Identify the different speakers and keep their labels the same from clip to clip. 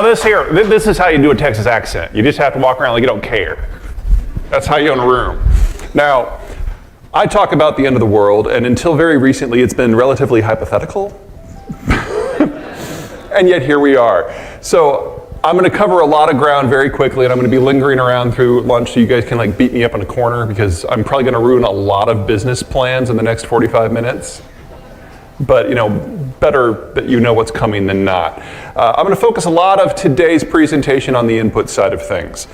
Speaker 1: Now this is how you do a Texas accent. You just have to walk around like you don't care. That's how you own a room. Now, I talk about the end of the world, and until very recently, it's been relatively hypothetical. And yet here we are. So I'm going to cover a lot of ground very quickly, and I'm going to be lingering around through lunch so you guys can like beat me up in a corner, because I'm probably going to ruin a lot of business plans in the next 45 minutes. But you know, better that you know what's coming than not. I'm going to focus a lot of today's presentation on the input side of things.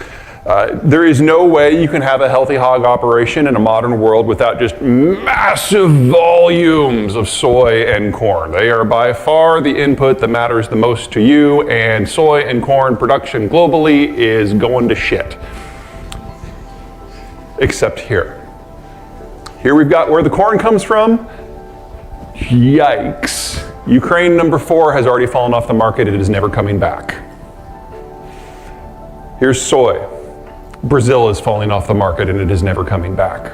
Speaker 1: There is no way you can have a healthy hog operation in a modern world without just massive volumes of soy and corn. They are by far the input that matters the most to you, and soy and corn production globally is going to shit. Except here. Here we've got where the corn comes from. Yikes. Ukraine number 4 has already fallen off the market. It is never coming back. Here's soy. Brazil is falling off the market and it is never coming back.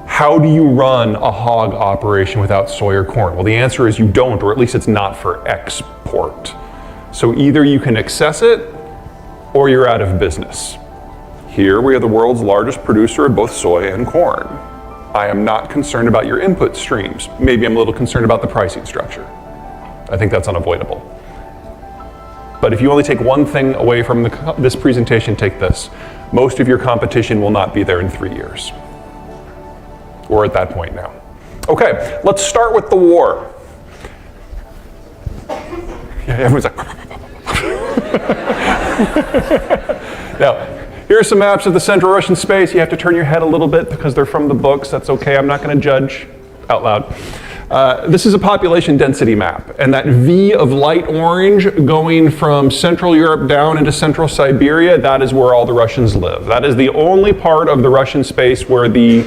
Speaker 1: How do you run a hog operation without soy or corn? Well, the answer is you don't, or at least it's not for export. So either you can access it or you're out of business. Here we are the world's largest producer of both soy and corn. I am not concerned about your input streams. Maybe I'm a little concerned about the pricing structure. I think that's unavoidable. But if you only take one thing away from this presentation, take this. Most of your competition will not be there in 3 years. We're at that point now. Okay, let's start with the war. Yeah, everyone's like, Now, here are some maps of the Central Russian space. You have to turn your head a little bit because they're from the books. That's okay, I'm not gonna judge out loud. This is a population density map, and that V of light orange going from Central Europe down into Central Siberia, that is where all the Russians live. That is the only part of the Russian space where the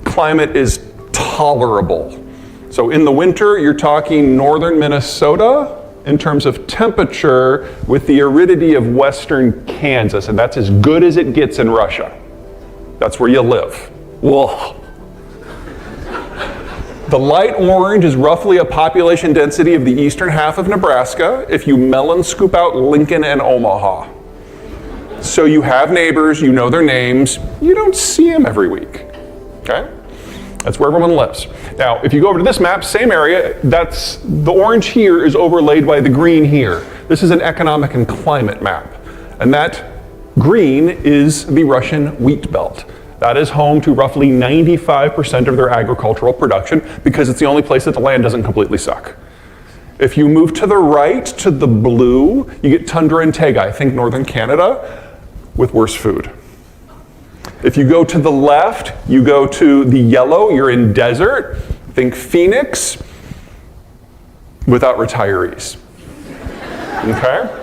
Speaker 1: climate is tolerable. So in the winter, you're talking northern Minnesota in terms of temperature with the aridity of western Kansas, and that's as good as it gets in Russia. That's where you live. Whoa. The light orange is roughly a population density of the eastern half of Nebraska if you melon scoop out Lincoln and Omaha. So you have neighbors, you know their names, you don't see them every week, okay? That's where everyone lives. Now, if you go over to this map, same area, that's, the orange here is overlaid by the green here. This is an economic and climate map. And that green is the Russian wheat belt. That is home to roughly 95% of their agricultural production because it's the only place that the land doesn't completely suck. If you move to the right, to the blue, you get tundra and taiga, I think northern Canada, with worse food. If you go to the left, you go to the yellow, you're in desert, think Phoenix, without retirees. Okay?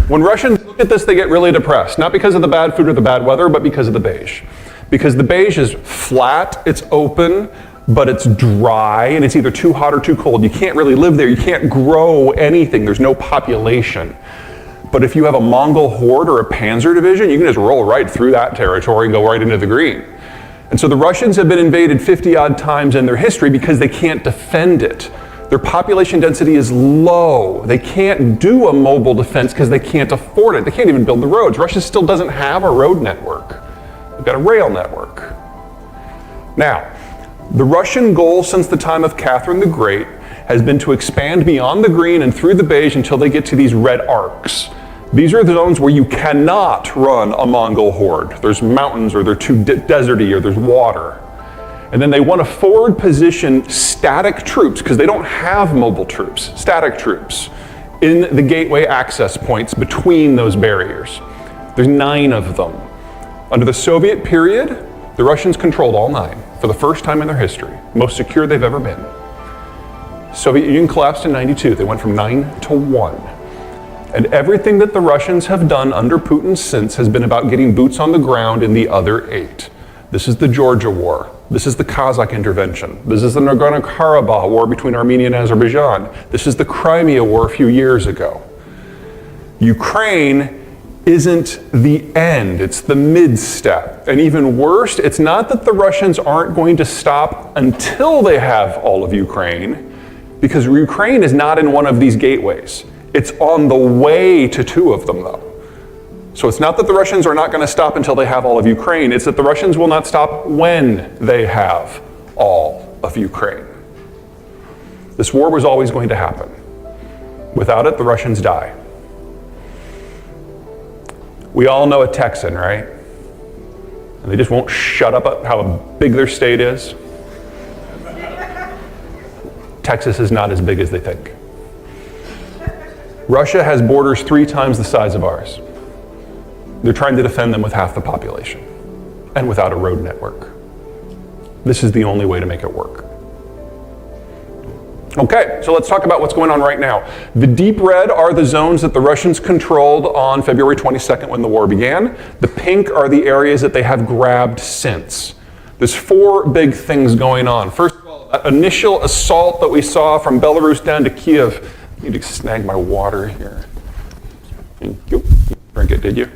Speaker 1: When Russians look at this, they get really depressed, not because of the bad food or the bad weather, but because of the beige. Because the beige is flat, it's open, but it's dry, and it's either too hot or too cold. You can't really live there, you can't grow anything, there's no population. But if you have a Mongol horde or a panzer division, you can just roll right through that territory and go right into the green. And so the Russians have been invaded 50 odd times in their history because they can't defend it. Their population density is low. They can't do a mobile defense because they can't afford it. They can't even build the roads. Russia still doesn't have a road network. They've got a rail network. Now, the Russian goal since the time of Catherine the Great has been to expand beyond the green and through the beige until they get to these red arcs. These are the zones where you cannot run a Mongol horde. There's mountains, or they're too deserty, or there's water. And then they want to forward position static troops, because they don't have mobile troops, static troops, in the gateway access points between those barriers. There's 9 of them. Under the Soviet period, the Russians controlled all 9 for the first time in their history, most secure they've ever been. Soviet Union collapsed in '92. They went from 9 to 1. And everything that the Russians have done under Putin since has been about getting boots on the ground in the other 8. This is the Georgia War. This is the Kazakh intervention. This is the Nagorno-Karabakh war between Armenia and Azerbaijan. This is the Crimea war a few years ago. Ukraine isn't the end, it's the mid-step. And even worse, it's not that the Russians aren't going to stop until they have all of Ukraine. because Ukraine is not in one of these gateways. It's on the way to two of them, though. So it's not that the Russians are not going to stop until they have all of Ukraine. It's that the Russians will not stop when they have all of Ukraine. This war was always going to happen. Without it, the Russians die. We all know a Texan, right? And they just won't shut up at how big their state is. Texas is not as big as they think. Russia has borders 3 times the size of ours. They're trying to defend them with half the population and without a road network. This is the only way to make it work. Okay, so let's talk about what's going on right now. The deep red are the zones that the Russians controlled on February 22nd when the war began. The pink are the areas that they have grabbed since. There's 4 big things going on. First of all, that initial assault that we saw from Belarus down to Kiev. I need to snag my water here. Thank you. Drink it, did you?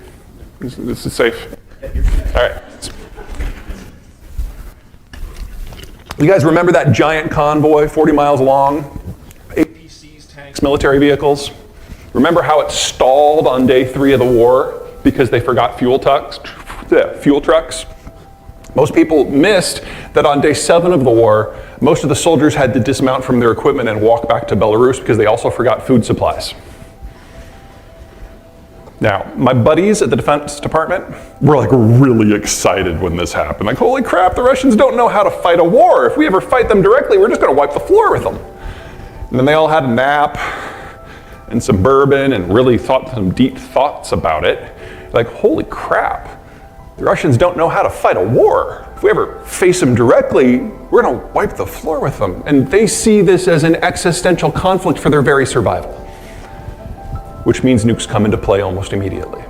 Speaker 1: This is safe. All right. You guys remember that giant convoy, 40 miles long? APCs, tanks, military vehicles. Remember how it stalled on day 3 of the war because they forgot fuel trucks? Most people missed that on day 7 of the war, most of the soldiers had to dismount from their equipment and walk back to Belarus because they also forgot food supplies. Now, my buddies at the Defense Department were like really excited when this happened. Like, holy crap, the Russians don't know how to fight a war. If we ever fight them directly, we're just gonna wipe the floor with them. And then they all had a nap and some bourbon and really thought some deep thoughts about it. Like, holy crap, the Russians don't know how to fight a war. If we ever face them directly, we're gonna wipe the floor with them. And they see this as an existential conflict for their very survival, which means nukes come into play almost immediately.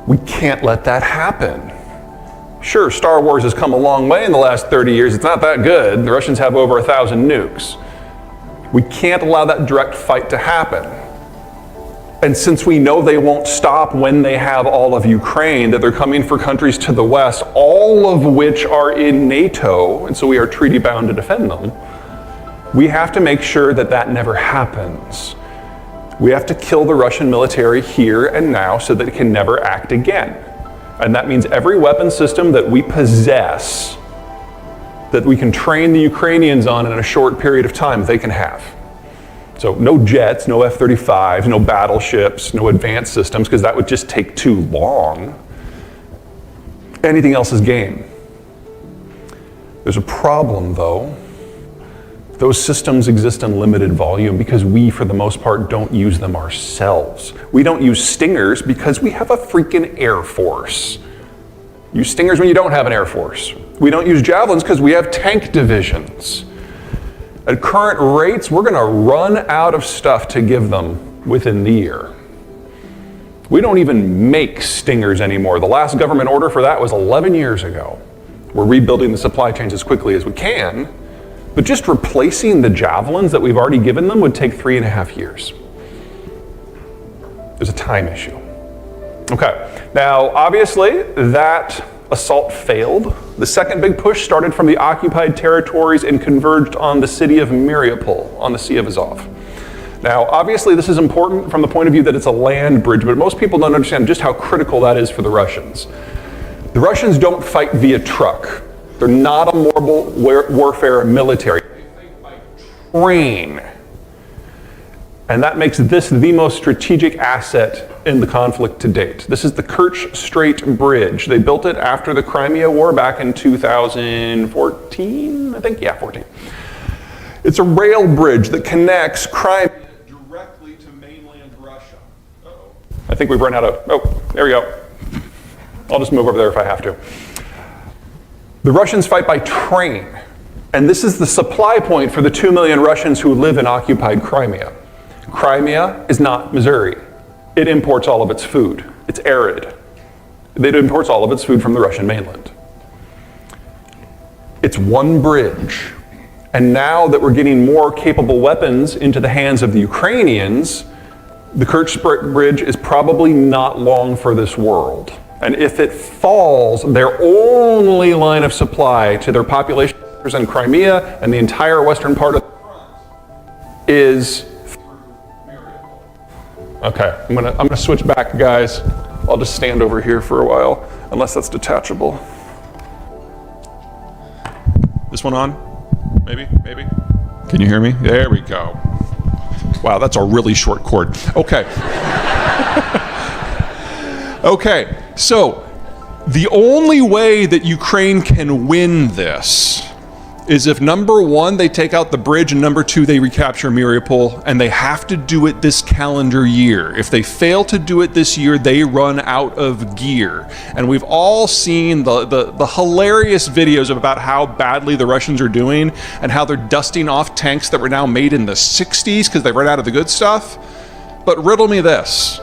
Speaker 1: We can't let that happen. Sure, Star Wars has come a long way in the last 30 years. It's not that good. The Russians have over 1,000 nukes. We can't allow that direct fight to happen. And since we know they won't stop when they have all of Ukraine, that they're coming for countries to the west, all of which are in NATO, and so we are treaty bound to defend them, we have to make sure that that never happens. We have to kill the Russian military here and now so that it can never act again. And that means every weapon system that we possess, that we can train the Ukrainians on in a short period of time, they can have. So no jets, no F-35s, no battleships, no advanced systems, because that would just take too long. Anything else is game. There's a problem, though. Those systems exist in limited volume because we, for the most part, don't use them ourselves. We don't use Stingers because we have a freaking Air Force. Use Stingers when you don't have an Air Force. We don't use Javelins because we have tank divisions. At current rates, we're gonna run out of stuff to give them within the year. We don't even make Stingers anymore. The last government order for that was 11 years ago. We're rebuilding the supply chains as quickly as we can. But just replacing the Javelins that we've already given them would take 3.5 years. There's a time issue. Okay, now obviously that assault failed. The second big push started from the occupied territories and converged on the city of Mariupol on the Sea of Azov. Now obviously this is important from the point of view that it's a land bridge, but most people don't understand just how critical that is for the Russians. The Russians don't fight via truck. They're not a mobile warfare military. They fight by train. And that makes this the most strategic asset in the conflict to date. This is the Kerch Strait Bridge. They built it after the Crimea War back in 2014, I think, yeah, 14. It's a rail bridge that connects Crimea directly to mainland Russia. Uh-oh. I think we've run out of, oh, there we go. I'll just move over there if I have to. The Russians fight by train, and this is the supply point for the 2 million Russians who live in occupied Crimea. Crimea is not Missouri. It imports all of its food. It's arid. It imports all of its food from the Russian mainland. It's one bridge, and now that we're getting more capable weapons into the hands of the Ukrainians, the Kerch Bridge is probably not long for this world. And if it falls, their only line of supply to their population centers in Crimea and the entire western part of is okay. I'm gonna switch back, guys. I'll just stand over here for a while, unless that's detachable. This one on? Maybe? Can you hear me? There we go. Wow, that's a really short cord. Okay. Okay, so the only way that Ukraine can win this is if number one, they take out the bridge, and number two, they recapture Mariupol, and they have to do it this calendar year. If they fail to do it this year, they run out of gear. And we've all seen the hilarious videos about how badly the Russians are doing and how they're dusting off tanks that were now made in the 60s because they ran out of the good stuff. But riddle me this.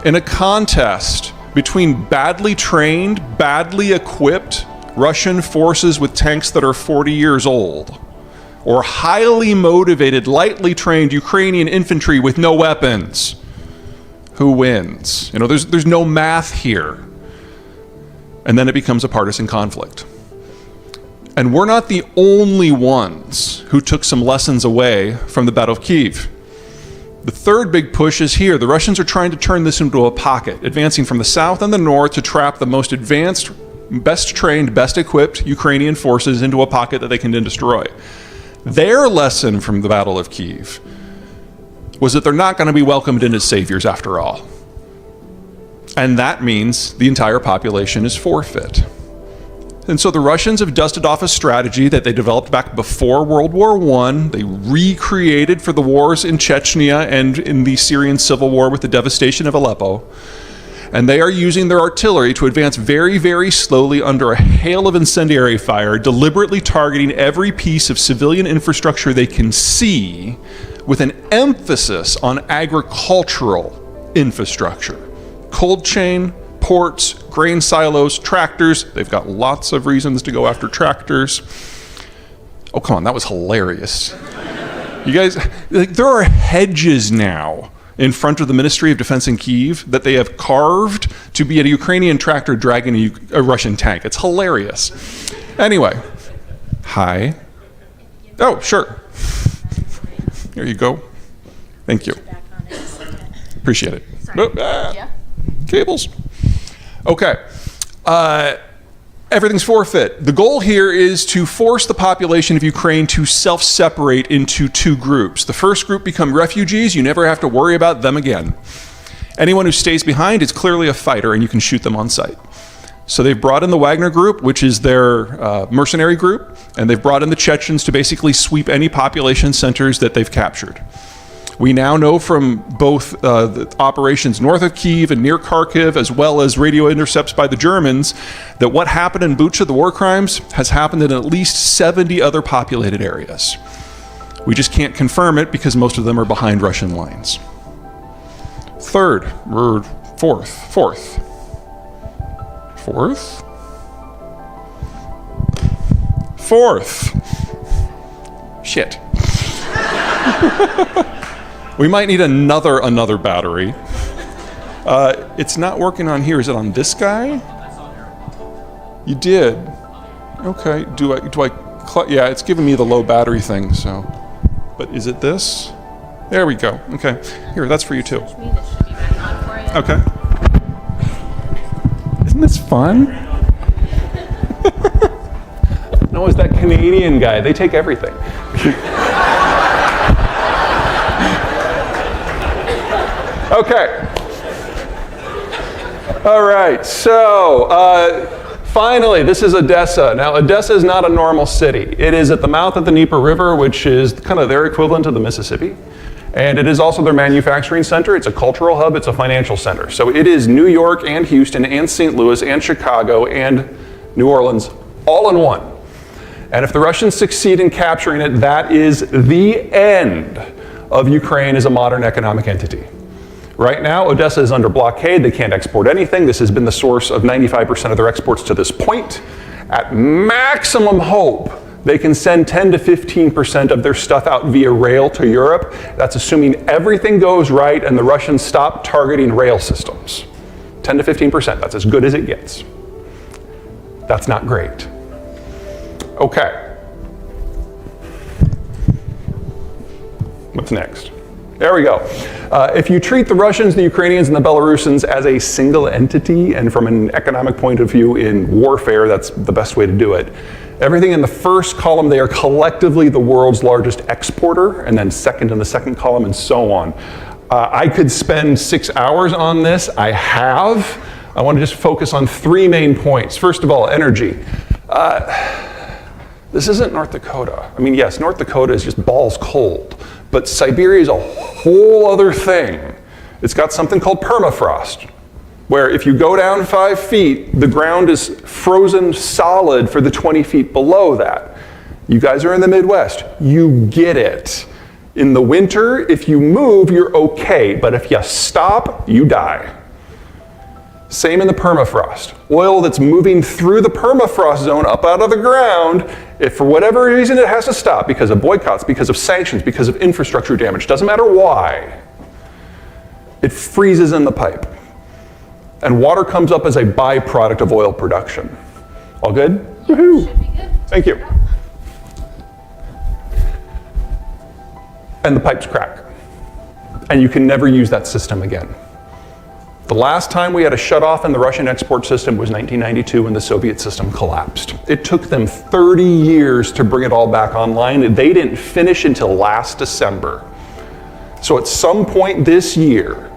Speaker 1: In a contest between badly trained, badly equipped Russian forces with tanks that are 40 years old, or highly motivated, lightly trained Ukrainian infantry with no weapons, who wins? You know, there's no math here. And then it becomes a partisan conflict. And we're not the only ones who took some lessons away from the Battle of Kyiv. The third big push is here. The Russians are trying to turn this into a pocket, advancing from the south and the north to trap the most advanced, best trained, best equipped Ukrainian forces into a pocket that they can then destroy. Their lesson from the Battle of Kyiv was that they're not going to be welcomed in as saviors after all. And that means the entire population is forfeit. And so the Russians have dusted off a strategy that they developed back before World War I. They recreated for the wars in Chechnya and in the Syrian civil war with the devastation of Aleppo. And they are using their artillery to advance very, very slowly under a hail of incendiary fire, deliberately targeting every piece of civilian infrastructure they can see, with an emphasis on agricultural infrastructure. Cold chain, ports, grain silos, tractors. They've got lots of reasons to go after tractors. Oh, come on, that was hilarious. You guys, there are hedges now in front of the Ministry of Defense in Kyiv that they have carved to be a Ukrainian tractor dragging a Russian tank. It's hilarious. Anyway, hi. Oh, sure. Here you go. Thank you. Appreciate it. Cables. Okay. Everything's forfeit. The goal here is to force the population of Ukraine to self-separate into two groups. The first group become refugees. You never have to worry about them again. Anyone who stays behind is clearly a fighter, and you can shoot them on sight. So they've brought in the Wagner group, which is their mercenary group, and they've brought in the Chechens to basically sweep any population centers that they've captured. We now know from both the operations north of Kyiv and near Kharkiv, as well as radio intercepts by the Germans, that what happened in Bucha, the war crimes, has happened in at least 70 other populated areas. We just can't confirm it because most of them are behind Russian lines. Fourth. Shit. We might need another battery. It's not working on here. Is it on this guy? You did. Okay. Do I? Yeah, it's giving me the low battery thing. So, but is it this? There we go. Okay. Here, that's for you too. Okay. Isn't this fun? No, it's that Canadian guy. They take everything. Okay. All right, so finally, this is Odessa. Now, Odessa is not a normal city. It is at the mouth of the Dnieper River, which is kind of their equivalent to the Mississippi. And it is also their manufacturing center. It's a cultural hub. It's a financial center. So it is New York and Houston and St. Louis and Chicago and New Orleans all in one. And if the Russians succeed in capturing it, that is the end of Ukraine as a modern economic entity. Right now, Odessa is under blockade. They can't export anything. This has been the source of 95% of their exports to this point. At maximum hope, they can send 10 to 15% of their stuff out via rail to Europe. That's assuming everything goes right and the Russians stop targeting rail systems. 10 to 15%, that's as good as it gets. That's not great. Okay. What's next? There we go. If you treat the Russians, the Ukrainians, and the Belarusians as a single entity, and from an economic point of view in warfare, that's the best way to do it. Everything in the first column, they are collectively the world's largest exporter, and then second in the second column, and so on. I could spend 6 hours on this. I have. I want to just focus on 3 main points. First of all, energy. This isn't North Dakota. I mean, yes, North Dakota is just balls cold, but Siberia is a whole other thing. It's got something called permafrost, where if you go down 5 feet, the ground is frozen solid for the 20 feet below that. You guys are in the Midwest. You get it. In the winter, if you move, you're okay, but if you stop, you die. Same in the permafrost. Oil that's moving through the permafrost zone up out of the ground, if for whatever reason it has to stop, because of boycotts, because of sanctions, because of infrastructure damage, doesn't matter why, it freezes in the pipe. And water comes up as a byproduct of oil production. All good? Woohoo!
Speaker 2: Should be good.
Speaker 1: Thank you. And the pipes crack. And you can never use that system again. The last time we had a shut-off in the Russian export system was 1992 when the Soviet system collapsed. It took them 30 years to bring it all back online. They didn't finish until last December. So at some point this year,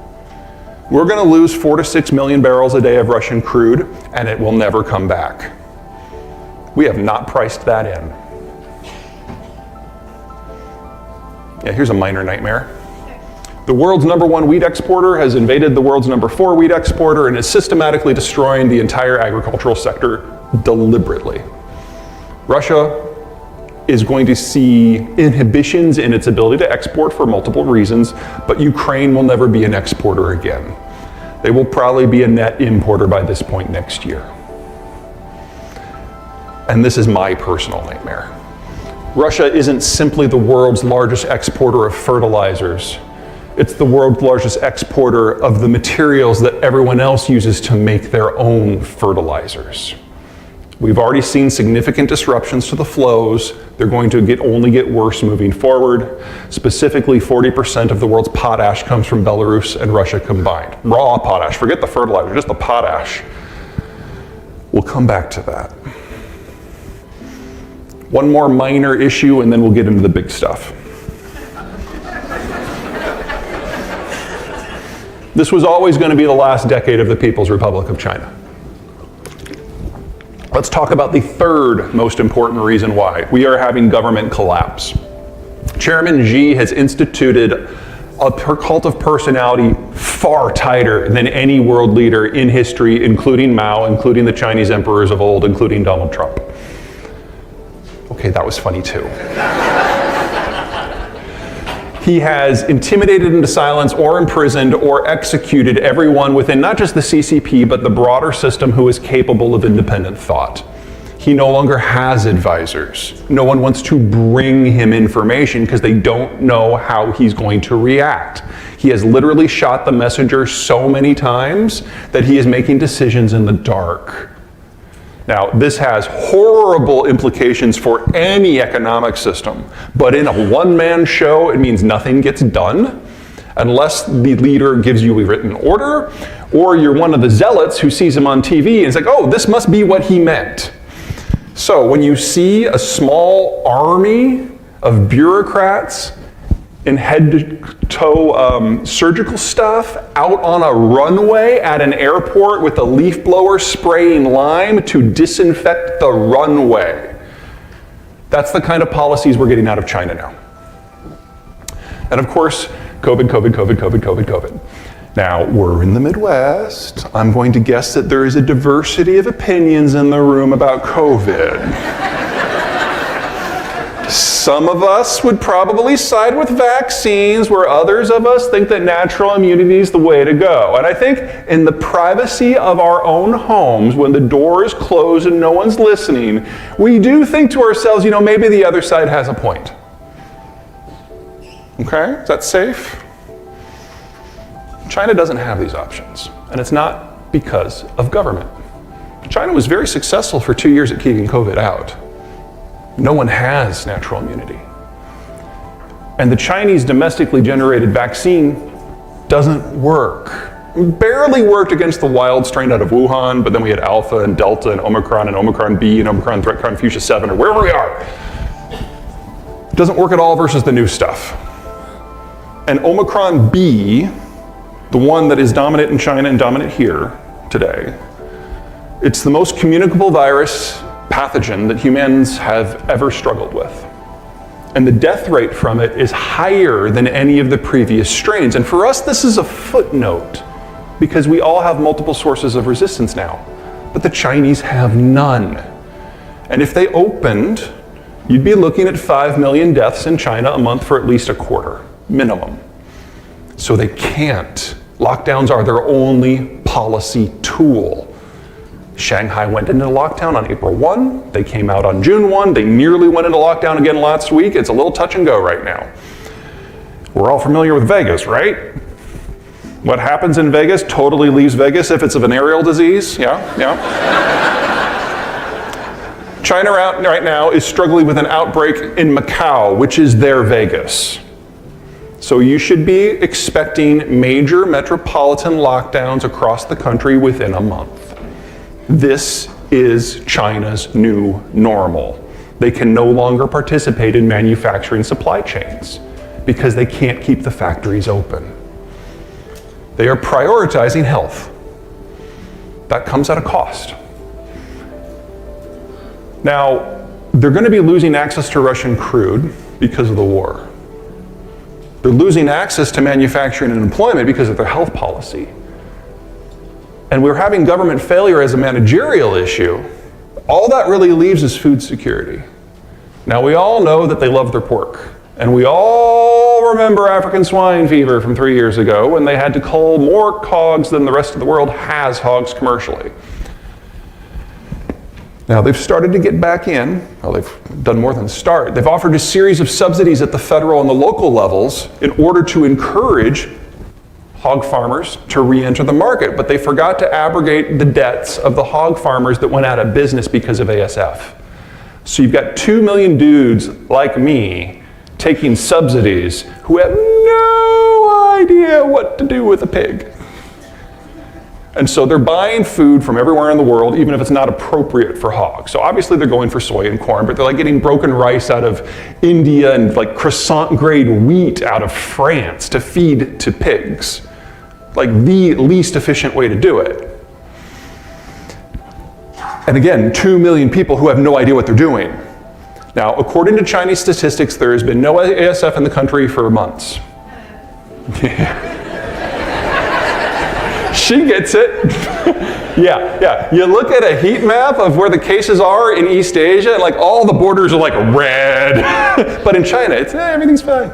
Speaker 1: we're going to lose 4 to 6 million barrels a day of Russian crude, and it will never come back. We have not priced that in. Yeah, here's a minor nightmare. The world's #1 wheat exporter has invaded the world's #4 wheat exporter and is systematically destroying the entire agricultural sector deliberately. Russia is going to see inhibitions in its ability to export for multiple reasons, but Ukraine will never be an exporter again. They will probably be a net importer by this point next year. And this is my personal nightmare. Russia isn't simply the world's largest exporter of fertilizers. It's the world's largest exporter of the materials that everyone else uses to make their own fertilizers. We've already seen significant disruptions to the flows. They're going to only get worse moving forward. Specifically, 40% of the world's potash comes from Belarus and Russia combined. Raw potash, forget the fertilizer, just the potash. We'll come back to that. One more minor issue and then we'll get into the big stuff. This was always going to be the last decade of the People's Republic of China. Let's talk about the third most important reason why. We are having government collapse. Chairman Xi has instituted a cult of personality far tighter than any world leader in history, including Mao, including the Chinese emperors of old, including Donald Trump. Okay, that was funny too. He has intimidated into silence or imprisoned or executed everyone within not just the CCP, but the broader system who is capable of independent thought. He no longer has advisors. No one wants to bring him information because they don't know how he's going to react. He has literally shot the messenger so many times that he is making decisions in the dark. Now, this has horrible implications for any economic system, but in a one-man show, it means nothing gets done unless the leader gives you a written order, or you're one of the zealots who sees him on TV and is like, oh, this must be what he meant. So when you see a small army of bureaucrats in head-to-toe surgical stuff out on a runway at an airport with a leaf blower spraying lime to disinfect the runway. That's the kind of policies we're getting out of China now. And of course, COVID. Now, we're in the Midwest. I'm going to guess that there is a diversity of opinions in the room about COVID. Some of us would probably side with vaccines, where others of us think that natural immunity is the way to go. And I think in the privacy of our own homes, when the door is closed and no one's listening, we do think to ourselves, you know, maybe the other side has a point. Okay? Is that safe? China doesn't have these options, and it's not because of government. China was very successful for 2 years at keeping COVID out. No one has natural immunity. And the Chinese domestically generated vaccine doesn't work. Barely worked against the wild strain out of Wuhan, but then we had Alpha and Delta and Omicron B and Omicron Threat Confucius 7 or wherever we are. Doesn't work at all versus the new stuff. And Omicron B, the one that is dominant in China and dominant here today, it's the most communicable virus pathogen that humans have ever struggled with. And the death rate from it is higher than any of the previous strains. And for us, this is a footnote because we all have multiple sources of resistance now, but the Chinese have none. And if they opened, you'd be looking at 5 million deaths in China a month for at least a quarter, minimum. So they can't. Lockdowns are their only policy tool. Shanghai went into lockdown on April 1. They came out on June 1. They nearly went into lockdown again last week. It's a little touch and go right now. We're all familiar with Vegas, right? What happens in Vegas totally leaves Vegas if it's a venereal disease. Yeah. China right now is struggling with an outbreak in Macau, which is their Vegas. So you should be expecting major metropolitan lockdowns across the country within a month. This is China's new normal. They can no longer participate in manufacturing supply chains because they can't keep the factories open. They are prioritizing health. That comes at a cost. Now, they're going to be losing access to Russian crude because of the war. They're losing access to manufacturing and employment because of their health policy. And we're having government failure as a managerial issue. All that really leaves is food security. Now, we all know that they love their pork. And we all remember African swine fever from 3 years ago when they had to cull more hogs than the rest of the world has hogs commercially. Now, they've started to get back in. Well, they've done more than start. They've offered a series of subsidies at the federal and the local levels in order to encourage hog farmers to re-enter the market, but they forgot to abrogate the debts of the hog farmers that went out of business because of ASF. So you've got 2 million dudes like me taking subsidies who have no idea what to do with a pig. And so they're buying food from everywhere in the world, even if it's not appropriate for hogs. So obviously they're going for soy and corn, but they're like getting broken rice out of India and like croissant grade wheat out of France to feed to pigs. Like the least efficient way to do it. And again, 2 million people who have no idea what they're doing. Now, according to Chinese statistics, there has been no ASF in the country for months. She gets it. Yeah. You look at a heat map of where the cases are in East Asia, and like all the borders are like red. But in China, it's everything's fine.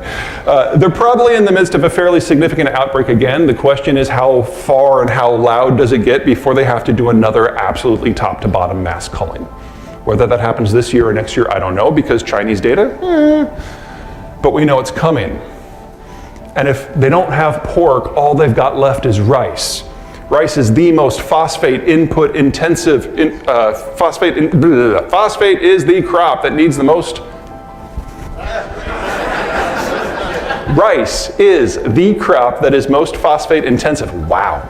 Speaker 1: They're probably in the midst of a fairly significant outbreak again. The question is how far and how loud does it get before they have to do another absolutely top to bottom mass culling. Whether that happens this year or next year, I don't know, because Chinese data, but we know it's coming. And if they don't have pork, all they've got left is rice. Rice is the most phosphate input intensive, phosphate is the crop that needs the most. Rice is the crop that is most phosphate intensive. Wow,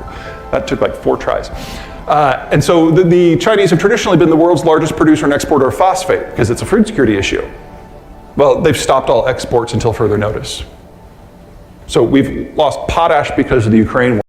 Speaker 1: that took like 4 tries. And so the Chinese have traditionally been the world's largest producer and exporter of phosphate because it's a food security issue. Well, they've stopped all exports until further notice. So we've lost potash because of the Ukraine war.